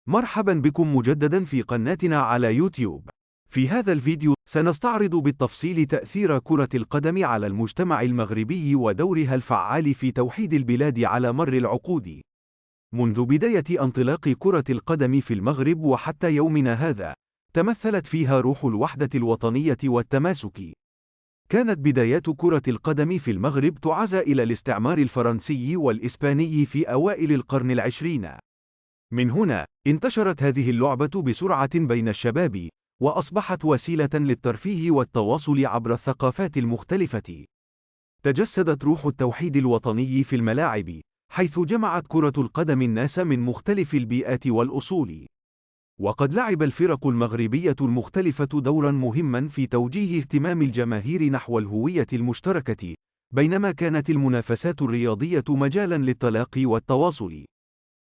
مرحبا بكم مجددا في قناتنا على يوتيوب. في هذا الفيديو سنستعرض بالتفصيل تأثير كرة القدم على المجتمع المغربي ودورها الفعال في توحيد البلاد على مر العقود. منذ بداية انطلاق كرة القدم في المغرب وحتى يومنا هذا، تمثلت فيها روح الوحدة الوطنية والتماسك. كانت بدايات كرة القدم في المغرب تعزى إلى الاستعمار الفرنسي والإسباني في أوائل القرن العشرين. من هنا، انتشرت هذه اللعبة بسرعة بين الشباب، وأصبحت وسيلة للترفيه والتواصل عبر الثقافات المختلفة. تجسدت روح التوحيد الوطني في الملاعب، حيث جمعت كرة القدم الناس من مختلف البيئات والأصول. وقد لعب الفرق المغربية المختلفة دورا مهما في توجيه اهتمام الجماهير نحو الهوية المشتركة، بينما كانت المنافسات الرياضية مجالا للتلاقي والتواصل.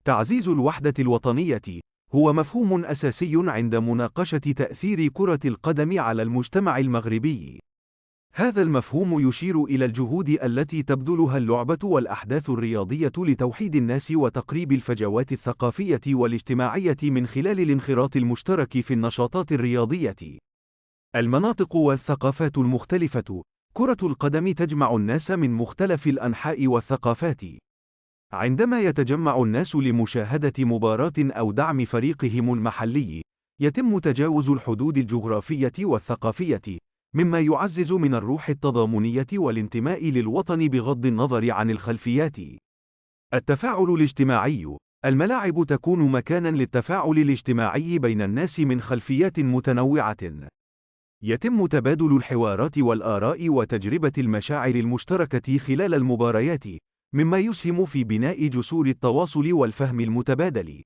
تعزيز الوحدة الوطنية هو مفهوم أساسي عند مناقشة تأثير كرة القدم على المجتمع المغربي. هذا المفهوم يشير إلى الجهود التي تبذلها اللعبة والأحداث الرياضية لتوحيد الناس وتقريب الفجوات الثقافية والاجتماعية من خلال الانخراط المشترك في النشاطات الرياضية. المناطق والثقافات المختلفة. كرة القدم تجمع الناس من مختلف الأنحاء والثقافات. عندما يتجمع الناس لمشاهدة مباراة أو دعم فريقهم المحلي، يتم تجاوز الحدود الجغرافية والثقافية، مما يعزز من الروح التضامنية والانتماء للوطن بغض النظر عن الخلفيات. التفاعل الاجتماعي. الملاعب تكون مكانا للتفاعل الاجتماعي بين الناس من خلفيات متنوعة. يتم تبادل الحوارات والآراء وتجربة المشاعر المشتركة خلال المباريات، مما يسهم في بناء جسور التواصل والفهم المتبادل.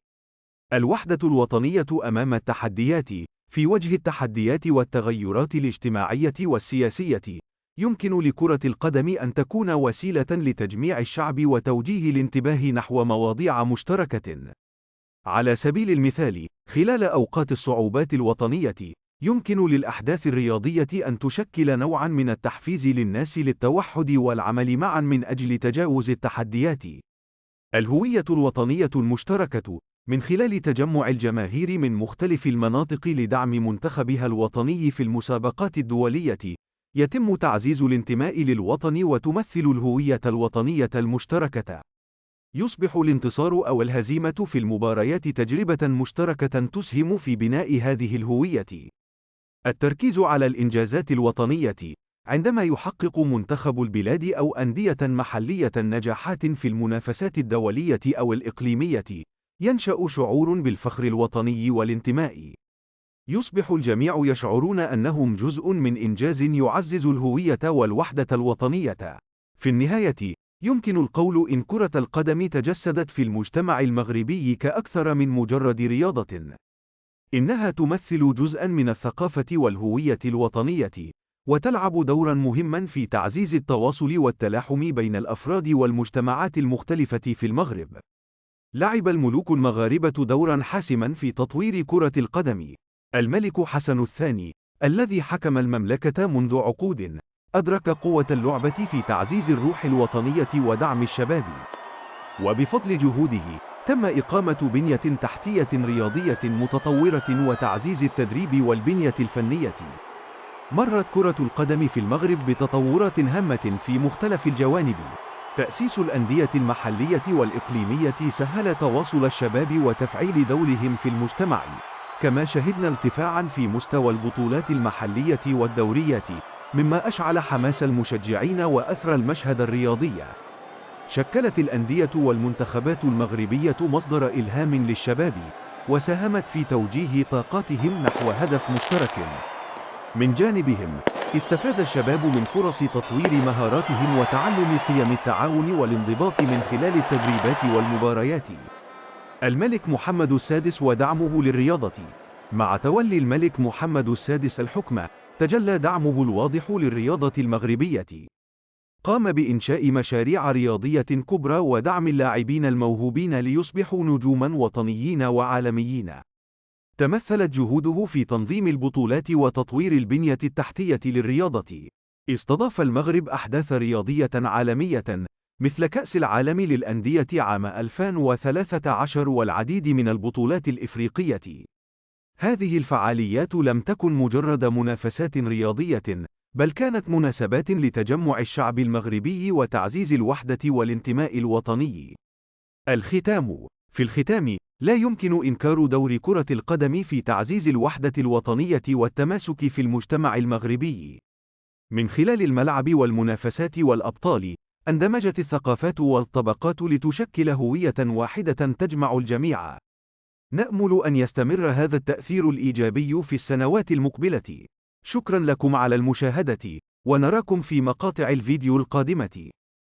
الوحدة الوطنية أمام التحديات. في وجه التحديات والتغيرات الاجتماعية والسياسية، يمكن لكرة القدم أن تكون وسيلة لتجميع الشعب وتوجيه الانتباه نحو مواضيع مشتركة. على سبيل المثال، خلال أوقات الصعوبات الوطنية، يمكن للأحداث الرياضية أن تشكل نوعا من التحفيز للناس للتوحد والعمل معا من أجل تجاوز التحديات. الهوية الوطنية المشتركة. من خلال تجمع الجماهير من مختلف المناطق لدعم منتخبها الوطني في المسابقات الدولية، يتم تعزيز الانتماء للوطن وتمثل الهوية الوطنية المشتركة. يصبح الانتصار أو الهزيمة في المباريات تجربة مشتركة تسهم في بناء هذه الهوية. التركيز على الإنجازات الوطنية. عندما يحقق منتخب البلاد أو أندية محلية نجاحات في المنافسات الدولية أو الإقليمية، ينشأ شعور بالفخر الوطني والانتماء. يصبح الجميع يشعرون أنهم جزء من إنجاز يعزز الهوية والوحدة الوطنية. في النهاية، يمكن القول إن كرة القدم تجسدت في المجتمع المغربي كأكثر من مجرد رياضة. إنها تمثل جزءاً من الثقافة والهوية الوطنية، وتلعب دوراً مهماً في تعزيز التواصل والتلاحم بين الأفراد والمجتمعات المختلفة في المغرب. لعب الملوك المغاربة دوراً حاسماً في تطوير كرة القدم. الملك حسن الثاني، الذي حكم المملكة منذ عقود، أدرك قوة اللعبة في تعزيز الروح الوطنية ودعم الشباب. وبفضل جهوده، تم إقامة بنية تحتية رياضية متطورة وتعزيز التدريب والبنية الفنية. مرت كرة القدم في المغرب بتطورات هامة في مختلف الجوانب. تأسيس الأندية المحلية والإقليمية سهل تواصل الشباب وتفعيل دورهم في المجتمع، كما شهدنا ارتفاعاً في مستوى البطولات المحلية والدوريات، مما أشعل حماس المشجعين وأثرى المشهد الرياضي. شكلت الأندية والمنتخبات المغربية مصدر إلهام للشباب، وساهمت في توجيه طاقاتهم نحو هدف مشترك. من جانبهم، استفاد الشباب من فرص تطوير مهاراتهم وتعلم قيم التعاون والانضباط من خلال التدريبات والمباريات. الملك محمد السادس ودعمه للرياضة. مع تولي الملك محمد السادس الحكم، تجلى دعمه الواضح للرياضة المغربية. قام بإنشاء مشاريع رياضية كبرى ودعم اللاعبين الموهوبين ليصبحوا نجوما وطنيين وعالميين. تمثلت جهوده في تنظيم البطولات وتطوير البنية التحتية للرياضة. استضاف المغرب أحداث رياضية عالمية، مثل كأس العالم للأندية عام 2013 والعديد من البطولات الإفريقية. هذه الفعاليات لم تكن مجرد منافسات رياضية، بل كانت مناسبات لتجمع الشعب المغربي وتعزيز الوحدة والانتماء الوطني. الختام. في الختام، لا يمكن إنكار دور كرة القدم في تعزيز الوحدة الوطنية والتماسك في المجتمع المغربي. من خلال الملعب والمنافسات والأبطال، اندمجت الثقافات والطبقات لتشكل هوية واحدة تجمع الجميع. نأمل أن يستمر هذا التأثير الإيجابي في السنوات المقبلة. شكرا لكم على المشاهدة، ونراكم في مقاطع الفيديو القادمة.